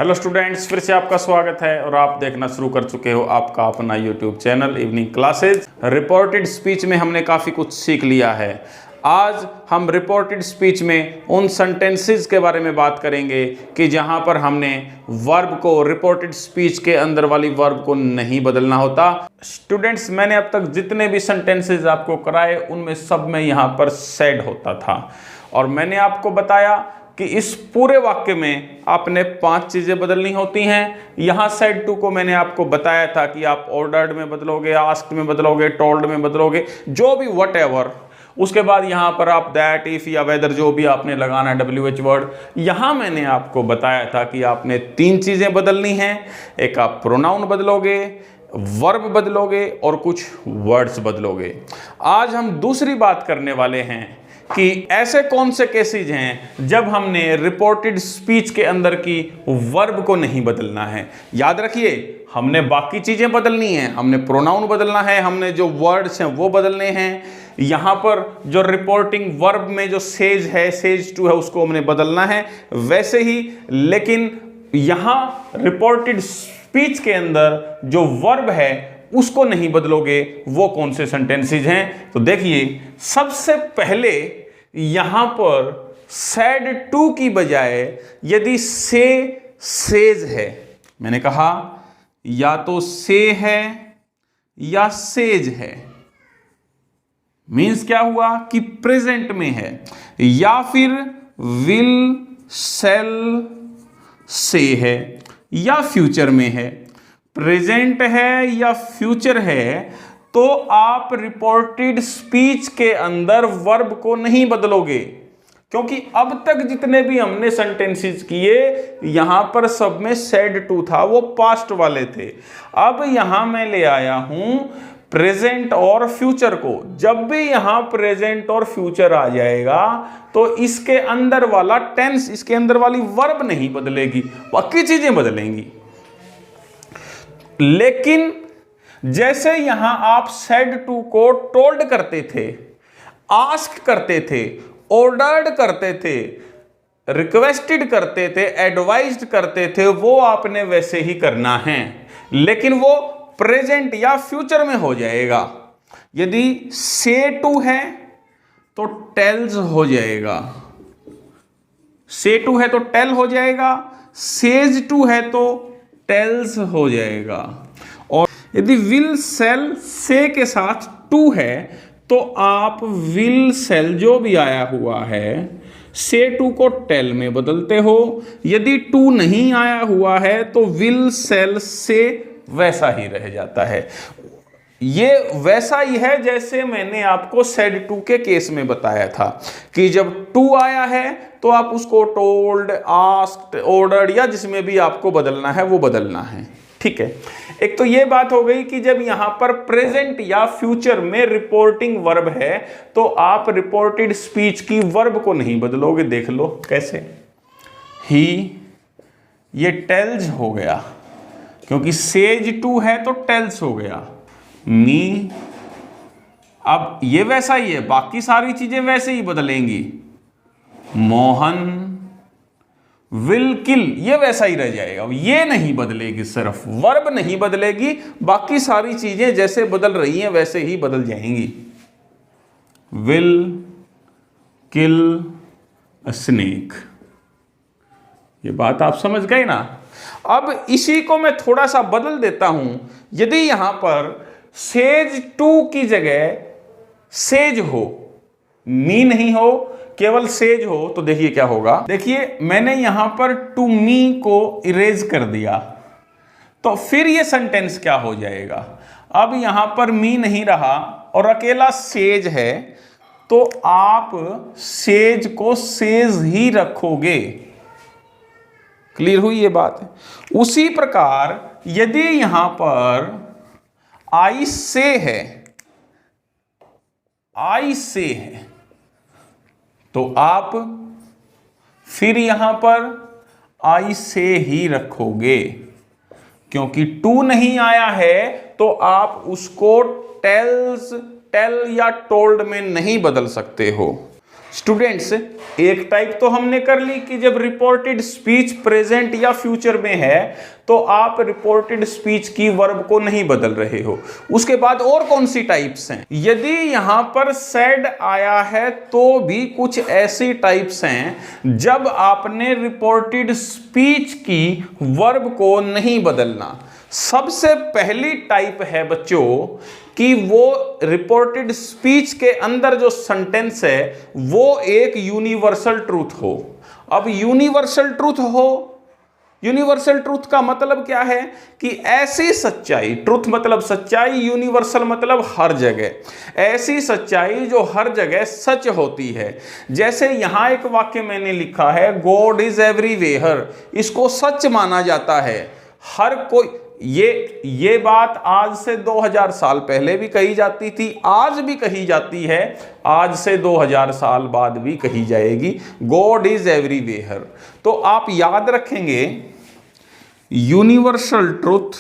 Hello students, फिर से आपका स्वागत है और आप देखना शुरू कर चुके हो आपका अपना YouTube channel evening classes. Reported speech में हमने काफ़ी कुछ सीख लिया है। आज हम रिपोर्टेड स्पीच में उन सेंटेंसेस के बारे में बात करेंगे कि जहां पर हमने वर्ब को रिपोर्टेड स्पीच के अंदर वाली वर्ब को नहीं बदलना होता। स्टूडेंट्स, मैंने अब तक जितने भी सेंटेंसेस आपको कराए उनमें सब में यहाँ पर सेड होता था और मैंने आपको बताया कि इस पूरे वाक्य में आपने 5 चीजें बदलनी होती हैं। यहाँ सेड टू को मैंने आपको बताया था कि आप ऑर्डर्ड में बदलोगे, आस्क्ड में बदलोगे, टोल्ड में बदलोगे, जो भी व्हाटएवर। उसके बाद यहाँ पर आप दैट, इफ या वेदर जो भी आपने लगाना है WH वर्ड। यहाँ मैंने आपको बताया था कि आपने 3 चीजें बदलनी हैं। एक आप प्रोनाउन बदलोगे, वर्ब बदलोगे और कुछ वर्ड्स बदलोगे। आज हम दूसरी बात करने वाले हैं कि ऐसे कौन से केसेज हैं जब हमने रिपोर्टेड स्पीच के अंदर की वर्ब को नहीं बदलना है। याद रखिए, हमने बाकी चीजें बदलनी हैं, हमने प्रोनाउन बदलना है, हमने जो वर्ड्स हैं वो बदलने हैं। यहाँ पर जो रिपोर्टिंग वर्ब में जो सेज है, सेज टू है, उसको हमने बदलना है वैसे ही। लेकिन यहाँ रिपोर्टेड स्पीच के अंदर जो वर्ब है उसको नहीं बदलोगे। वो कौन से सेंटेंसेज हैं? तो देखिए, सबसे पहले यहां पर सैड टू की बजाय यदि से सेज है, मैंने कहा या तो से है या सेज है, मीन्स क्या हुआ कि प्रेजेंट में है, या फिर विल सेल से है या फ्यूचर में है। प्रेजेंट है या फ्यूचर है तो आप रिपोर्टेड स्पीच के अंदर वर्ब को नहीं बदलोगे, क्योंकि अब तक जितने भी हमने सेंटेंसेस किए यहां पर सब में सेड टू था, वो पास्ट वाले थे। अब यहां मैं ले आया हूं प्रेजेंट और फ्यूचर को। जब भी यहां प्रेजेंट और फ्यूचर आ जाएगा तो इसके अंदर वाला टेंस, इसके अंदर वाली वर्ब नहीं बदलेगी, बाकी चीजें बदलेंगी। लेकिन जैसे यहां आप सेड टू को टोल्ड करते थे, आस्क्ड करते थे, ऑर्डर्ड करते थे, रिक्वेस्टेड करते थे, एडवाइज्ड करते थे, वो आपने वैसे ही करना है, लेकिन वो प्रेजेंट या फ्यूचर में हो जाएगा। यदि से टू है तो टेल्स हो जाएगा, से टू है तो टेल हो जाएगा, सेज टू है तो टेल्स हो जाएगा। और यदि विल सेल से के साथ टू है तो आप विल सेल जो भी आया हुआ है से टू को टेल में बदलते हो। यदि टू नहीं आया हुआ है तो विल सेल से वैसा ही रह जाता है। ये वैसा ही है जैसे मैंने आपको सेड टू के केस में बताया था कि जब टू आया है तो आप उसको टोल्ड, आस्क्ड, ऑर्डर्ड या जिसमें भी आपको बदलना है वो बदलना है। ठीक है, एक तो ये बात हो गई कि जब यहां पर प्रेजेंट या फ्यूचर में रिपोर्टिंग वर्ब है तो आप रिपोर्टेड स्पीच की वर्ब को नहीं बदलोगे। देख लो कैसे, ही, ये टेल्स हो गया क्योंकि सेज टू है तो टेल्स हो गया। मी, अब ये वैसा ही है, बाकी सारी चीजें वैसे ही बदलेंगी। मोहन, विल किल, ये वैसा ही रह जाएगा, ये नहीं बदलेगी, सिर्फ वर्ब नहीं बदलेगी, बाकी सारी चीजें जैसे बदल रही हैं वैसे ही बदल जाएंगी। विल किल अ स्नेक, ये बात आप समझ गए ना। अब इसी को मैं थोड़ा सा बदल देता हूं। यदि यहां पर सेज टू की जगह सेज हो, मी नहीं हो, केवल सेज हो, तो देखिए क्या होगा। देखिए, मैंने यहां पर टू मी को इरेज कर दिया तो फिर ये सेंटेंस क्या हो जाएगा। अब यहां पर मी नहीं रहा और अकेला सेज है तो आप सेज को सेज ही रखोगे। क्लियर हुई ये बात? उसी प्रकार यदि यहां पर आई से है, आई से है तो आप फिर यहां पर आई से ही रखोगे, क्योंकि टू नहीं आया है तो आप उसको टेल्स, टेल या टोल्ड में नहीं बदल सकते हो। स्टूडेंट्स, एक टाइप तो हमने कर ली कि जब रिपोर्टेड स्पीच प्रेजेंट या फ्यूचर में है तो आप रिपोर्टेड स्पीच की वर्ब को नहीं बदल रहे हो। उसके बाद और कौन सी टाइप्स हैं? यदि यहां पर सेड आया है तो भी कुछ ऐसी टाइप्स हैं जब आपने रिपोर्टेड स्पीच की वर्ब को नहीं बदलना। सबसे पहली टाइप है बच्चों कि वो रिपोर्टेड स्पीच के अंदर जो सेंटेंस है वो एक यूनिवर्सल ट्रूथ हो। अब यूनिवर्सल ट्रूथ हो, यूनिवर्सल ट्रूथ का मतलब क्या है कि ऐसी सच्चाई, ट्रूथ मतलब सच्चाई, यूनिवर्सल मतलब हर जगह, ऐसी सच्चाई जो हर जगह सच होती है। जैसे यहां एक वाक्य मैंने लिखा है, गॉड इज एवरीवेयर, इसको सच माना जाता है। हर कोई, ये बात आज से 2000 साल पहले भी कही जाती थी, आज भी कही जाती है, आज से 2000 साल बाद भी कही जाएगी। God is everywhere. तो आप याद रखेंगे universal truth,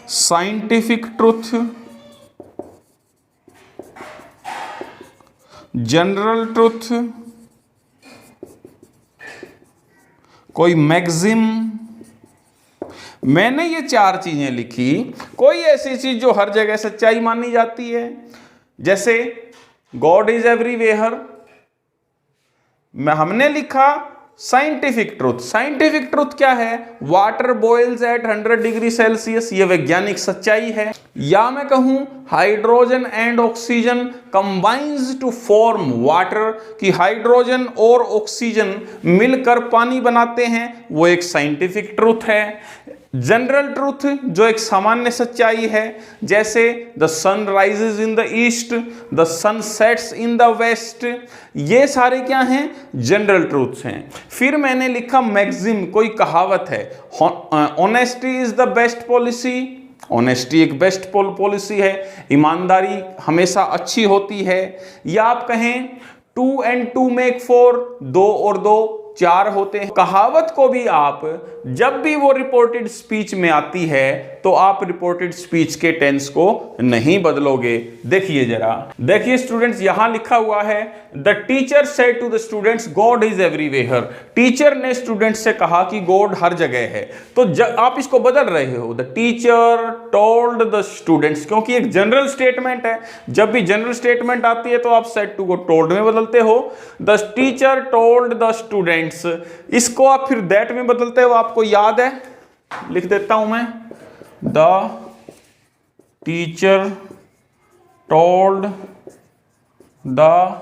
scientific truth, general truth, कोई मैक्सिम। मैंने ये 4 चीजें लिखी, कोई ऐसी चीज जो हर जगह सच्चाई मानी जाती है, जैसे गॉड इज एवरीवेयर। हमने लिखा साइंटिफिक ट्रूथ। साइंटिफिक ट्रूथ क्या है? Water boils at 100 degree Celsius, ये वैज्ञानिक सच्चाई है। या मैं कहूं hydrogen and oxygen combines to form water, कि हाइड्रोजन और ऑक्सीजन मिलकर पानी बनाते हैं, वो एक साइंटिफिक ट्रूथ है। जनरल ट्रूथ जो एक सामान्य सच्चाई है, जैसे the sun rises in the east, the sun sets in the west, ये सारे क्या हैं? जनरल ट्रूथ्स हैं। फिर मैंने लिखा मैक्सिम, कोई कहावत है, honesty is the best policy. Honesty एक बेस्ट पॉलिसी है, ईमानदारी हमेशा अच्छी होती है। या आप कहें 2 and 2 make 4, 2 और 2 4 होते हैं। कहावत को भी आप जब भी वो रिपोर्टेड स्पीच में आती है तो आप रिपोर्टेड स्पीच के टेंस को नहीं बदलोगे। देखिए जरा, देखिए स्टूडेंट्स, यहां लिखा हुआ है the teacher said to the students God is everywhere. Teacher ने स्टूडेंट से कहा कि गॉड हर जगह है। तो आप इसको बदल रहे हो, the teacher told the students, क्योंकि एक जनरल स्टेटमेंट है। जब भी जनरल स्टेटमेंट आती है तो आप सेड टू को टोल्ड में बदलते हो। The teacher told the students, इसको आप फिर दैट में बदलते हो। आपको याद है, लिख देता हूं मैं, the teacher told the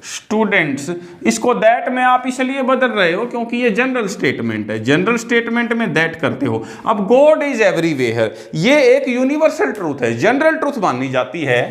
students, इसको दैट में आप इसलिए बदल रहे हो क्योंकि ये जनरल स्टेटमेंट है। जनरल स्टेटमेंट में दैट करते हो। अब गॉड इज एवरीवेयर, ये एक यूनिवर्सल ट्रूथ है, जनरल ट्रूथ मानी जाती है।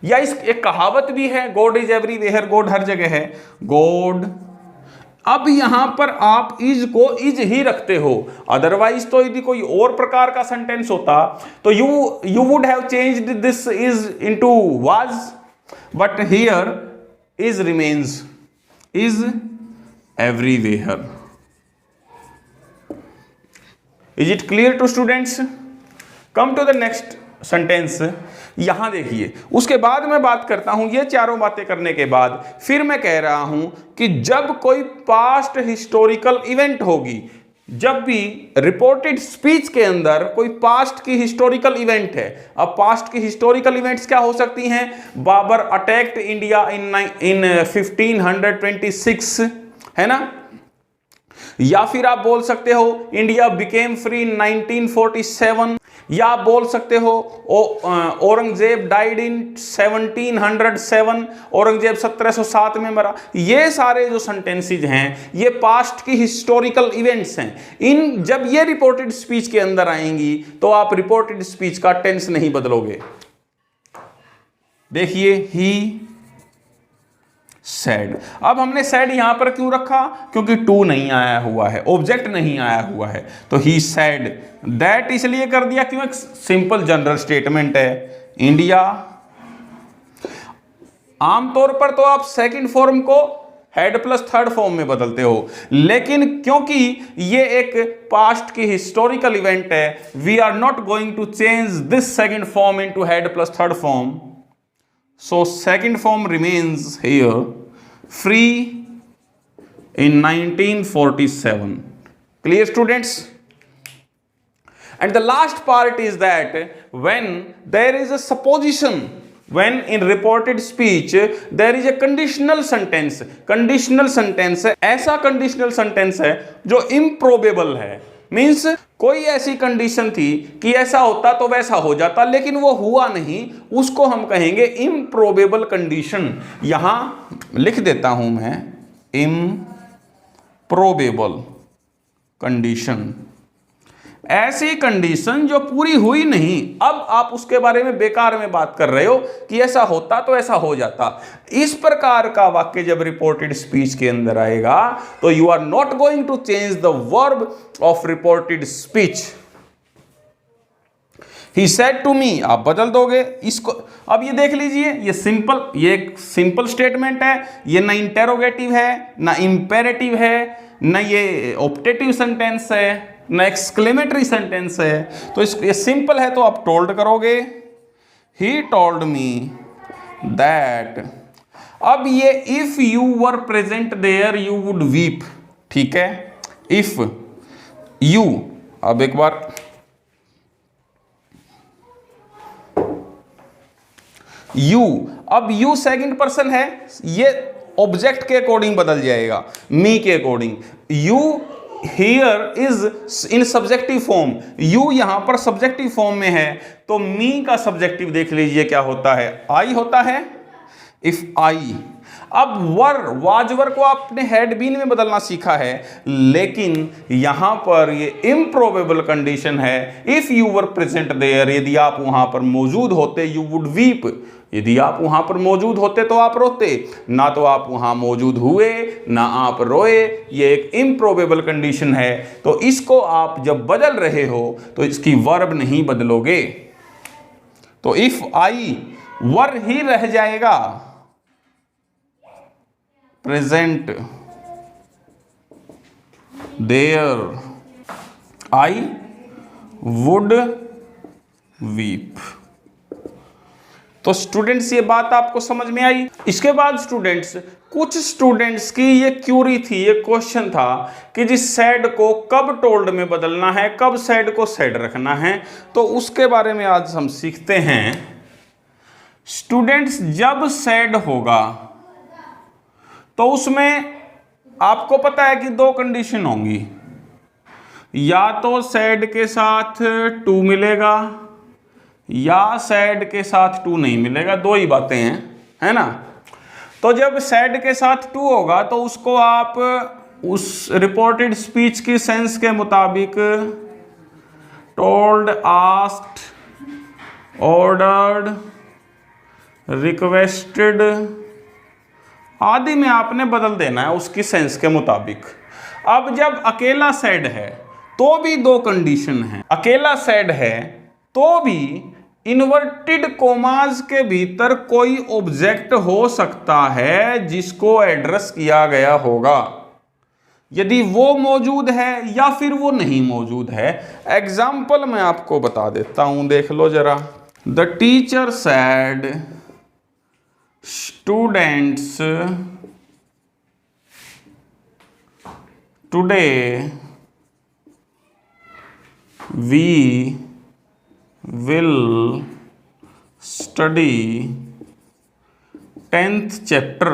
या इस एक कहावत भी है, गॉड इज एवरीवेयर, गॉड हर जगह है, गॉड। अब यहां पर आप इज को इज ही रखते हो, अदरवाइज तो यदि कोई और प्रकार का सेंटेंस होता तो you would have changed this is into was, but here is remains, is everywhere. Is it clear to students? Come to the next sentence. यहां देखिए, उसके बाद मैं बात करता हूं, ये चारों बातें करने के बाद फिर मैं कह रहा हूं कि जब कोई पास्ट हिस्टोरिकल इवेंट होगी, जब भी रिपोर्टेड स्पीच के अंदर कोई पास्ट की हिस्टोरिकल इवेंट है। अब पास्ट की हिस्टोरिकल इवेंट्स क्या हो सकती हैं? बाबर अटैक्ड इंडिया इन 1526, है ना? या फिर आप बोल सकते हो इंडिया बिकेम फ्री इन 1947, या आप बोल सकते हो औरंगजेब डाइड इन 1707, औरंगजेब 1707 में मरा। ये सारे जो सेंटेंसेस हैं ये पास्ट की हिस्टोरिकल इवेंट्स हैं। इन जब ये रिपोर्टेड स्पीच के अंदर आएंगी तो आप रिपोर्टेड स्पीच का टेंस नहीं बदलोगे। देखिए, ही सैड। अब हमने सैड यहां पर क्यों रखा? क्योंकि टू नहीं आया हुआ है, ऑब्जेक्ट नहीं आया हुआ है, तो ही सैड। दैट इसलिए कर दिया क्यों? एक सिंपल जनरल स्टेटमेंट है। इंडिया, आमतौर पर तो आप सेकंड फॉर्म को हेड प्लस थर्ड फॉर्म में बदलते हो, लेकिन क्योंकि ये एक पास्ट की हिस्टोरिकल इवेंट है, we are not going to change this second form into head plus third form. So second form remains here, free in 1947. Clear, students? And the last part is that when there is a supposition, when in reported speech there is a conditional sentence, conditional sentence है, ऐसा conditional sentence है जो improbable है, means कोई ऐसी condition थी कि ऐसा होता तो वैसा हो जाता, लेकिन वो हुआ नहीं, उसको हम कहेंगे इम्प्रोबेबल कंडीशन। यहां लिख देता हूं मैं इम्प्रोबेबल कंडीशन, ऐसी कंडीशन जो पूरी हुई नहीं, अब आप उसके बारे में बेकार में बात कर रहे हो कि ऐसा होता तो ऐसा हो जाता। इस प्रकार का वाक्य जब रिपोर्टेड स्पीच के अंदर आएगा तो you are not going to change the verb of reported speech. He said to me, आप बदल दोगे इसको। अब ये देख लीजिए, ये एक सिंपल स्टेटमेंट है, ये ना इंटेरोगेटिव है, ना इंपेरेटिव है, ना ये ऑप्टेटिव सेंटेंस है, ना एक्सक्लेमेटरी सेंटेंस है। तो ये सिंपल है तो आप टोल्ड करोगे, ही टोल्ड मी दैट। अब ये if you were present there you would weep, ठीक है, इफ यू, अब एक बार यू, अब यू सेकंड पर्सन है, ये ऑब्जेक्ट के अकॉर्डिंग बदल जाएगा, मी के according. You here is in subjective form, you यहां पर सब्जेक्टिव फॉर्म में है, तो मी का सब्जेक्टिव देख लीजिए क्या होता है, आई होता है, इफ आई। अब वर, वाजवर को आपने हैड बीन में बदलना सीखा है, लेकिन यहां पर ये इम्प्रोबेबल कंडीशन है, if you were present there, यदि आप वहां पर मौजूद होते, यू वुड वीप, यदि आप वहां पर मौजूद होते तो आप रोते, ना तो आप वहां मौजूद हुए ना आप रोए, ये एक इम्प्रोबेबल कंडीशन है। तो इसको आप जब बदल रहे हो तो इसकी वर्ब नहीं बदलोगे, तो इफ आई वर ही रह जाएगा, present there I would weep. तो स्टूडेंट्स ये बात आपको समझ में आई। इसके बाद स्टूडेंट्स, कुछ स्टूडेंट्स की ये क्यूरी थी, ये क्वेश्चन था कि जिस सैड को कब टोल्ड में बदलना है, कब सैड को सैड रखना है, तो उसके बारे में आज हम सीखते हैं। स्टूडेंट्स, जब सैड होगा तो उसमें आपको पता है कि दो कंडीशन होंगी, या तो सैड के साथ टू मिलेगा या सैड के साथ टू नहीं मिलेगा, दो ही बातें हैं, है ना। तो जब सैड के साथ टू होगा तो उसको आप उस रिपोर्टेड स्पीच की सेंस के मुताबिक टोल्ड, आस्क्ड, ऑर्डर्ड, रिक्वेस्टेड आदि में आपने बदल देना है उसकी सेंस के मुताबिक। अब जब अकेला सैड है तो भी दो कंडीशन है, अकेला सैड है तो भी इन्वर्टेड कोमास के भीतर कोई ऑब्जेक्ट हो सकता है जिसको एड्रेस किया गया होगा, यदि वो मौजूद है या फिर वो नहीं मौजूद है। एग्जाम्पल मैं आपको बता देता हूं, देख लो जरा। The teacher said students today we will study 10th chapter.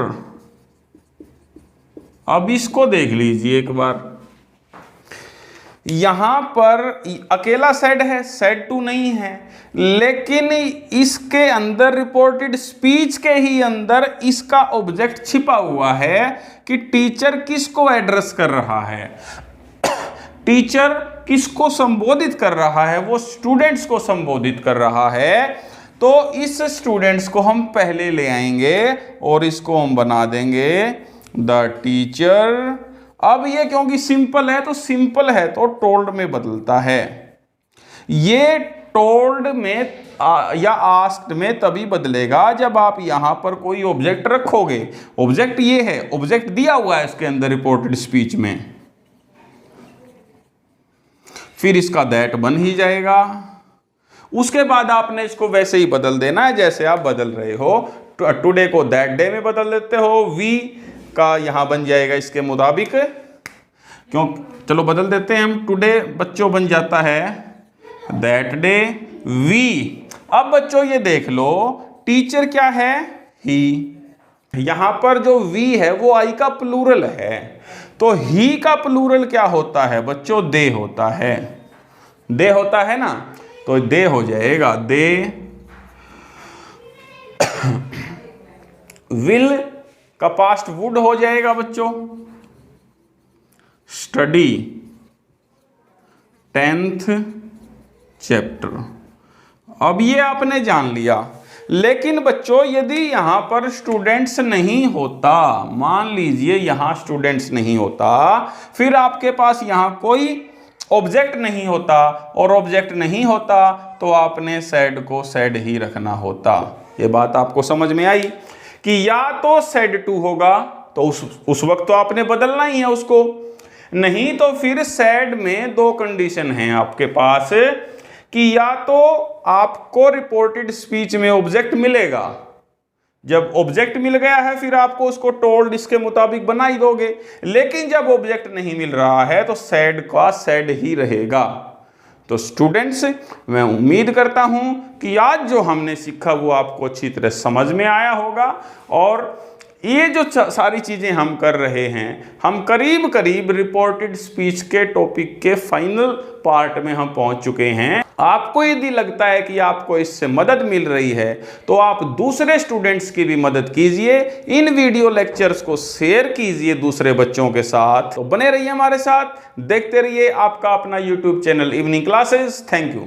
अब इसको देख लीजिए एक बार, यहां पर अकेला सैड है, सैड टू नहीं है, लेकिन इसके अंदर रिपोर्टेड स्पीच के ही अंदर इसका ऑब्जेक्ट छिपा हुआ है कि टीचर किसको एड्रेस कर रहा है, टीचर किसको संबोधित कर रहा है, वो स्टूडेंट्स को संबोधित कर रहा है। तो इस स्टूडेंट्स को हम पहले ले आएंगे और इसको हम बना देंगे द टीचर। अब ये क्योंकि सिंपल है तो सिंपल है तो टोल्ड में बदलता है, ये टोल्ड में या आस्क्ड में तभी बदलेगा जब आप यहां पर कोई ऑब्जेक्ट रखोगे। ऑब्जेक्ट ये है, ऑब्जेक्ट दिया हुआ है इसके अंदर रिपोर्टेड स्पीच में, फिर इसका दैट बन ही जाएगा। उसके बाद आपने इसको वैसे ही बदल देना है जैसे आप बदल रहे हो, टुडे को दैट डे में बदल देते हो, वी का यहाँ बन जाएगा इसके मुताबिक, क्यों चलो बदल देते हैं हम, टुडे बच्चों बन जाता है दैट डे वी। अब बच्चों ये देख लो टीचर क्या है, ही। यहां पर जो वी है वो आई का प्लूरल है, तो ही का प्लूरल क्या होता है बच्चों, दे होता है, दे होता है ना, तो दे हो जाएगा दे विल का पास्ट वुड हो जाएगा बच्चों, स्टडी 10th चैप्टर। अब ये आपने जान लिया, लेकिन बच्चों यदि यहां पर स्टूडेंट्स नहीं होता, मान लीजिए यहां स्टूडेंट्स नहीं होता, फिर आपके पास यहां कोई ऑब्जेक्ट नहीं होता, और ऑब्जेक्ट नहीं होता तो आपने सैड को सैड ही रखना होता। ये बात आपको समझ में आई कि या तो सैड टू होगा तो उस वक्त तो आपने बदलना ही है उसको, नहीं तो फिर सैड में दो कंडीशन हैं आपके पास कि या तो आपको रिपोर्टेड स्पीच में ऑब्जेक्ट मिलेगा, जब ऑब्जेक्ट मिल गया है फिर आपको उसको टोल्ड इसके मुताबिक बना ही दोगे, लेकिन जब ऑब्जेक्ट नहीं मिल रहा है तो सैड का सैड ही रहेगा। तो स्टूडेंट्स, मैं उम्मीद करता हूं कि आज जो हमने सीखा वो आपको अच्छी तरह समझ में आया होगा, और ये जो सारी चीज़ें हम कर रहे हैं, हम करीब करीब रिपोर्टेड स्पीच के टॉपिक के फाइनल पार्ट में हम पहुंच चुके हैं। आपको यदि लगता है कि आपको इससे मदद मिल रही है तो आप दूसरे स्टूडेंट्स की भी मदद कीजिए, इन वीडियो लेक्चर्स को शेयर कीजिए दूसरे बच्चों के साथ। तो बने रहिए हमारे साथ, देखते रहिए आपका अपना YouTube channel evening classes. Thank you.